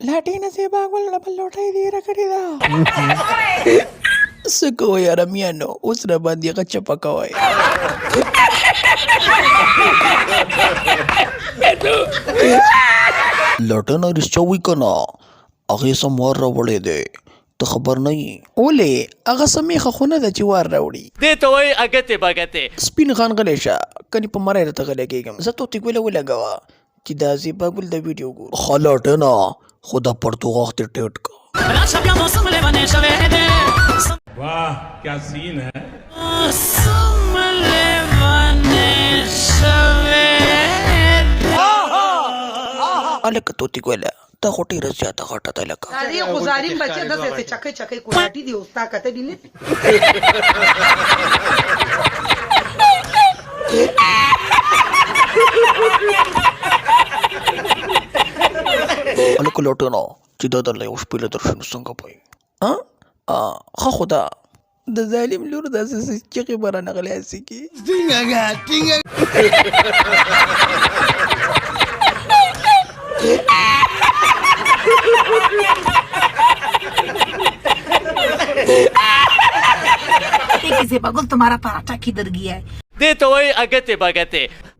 लाټینه سي باغول ډبل لوټای دی را کړی دا سکو یار میانو اوس را باندې غچ پکوي لټنه رښتیا وی کنه هغې سموار راوړی دی ته خبر نه یې ولې هغه سمیخه خونه ده چې وار راوړي دې ته وایي اګتې بګتې سپین خان غلی شه کنې په مرۍ راته غلی کېږم زه توتې ګوله ولګوه چې دا زیبا ګل د ویډیو ګورو ښه لټنه خو دا پرتوغاښ دې ټیټ که वाह क्या सीन है هلکه توتې ګوله تا خو ډېره زیاته غټه ده لکه अरे खो ظالم बच्चे दस ऐसे चके चके कुलाटी दी उस्ता कहते दिले هلکه لټنه چې دا درله یو شپېله درشي نو څنګه به ښه خو ده د ظالم لور داسې چغې به رانه غلی هسې کې देखिए सेबागुल तुम्हारा पराठा किधर गया है دې ته وایي اګتې بګتې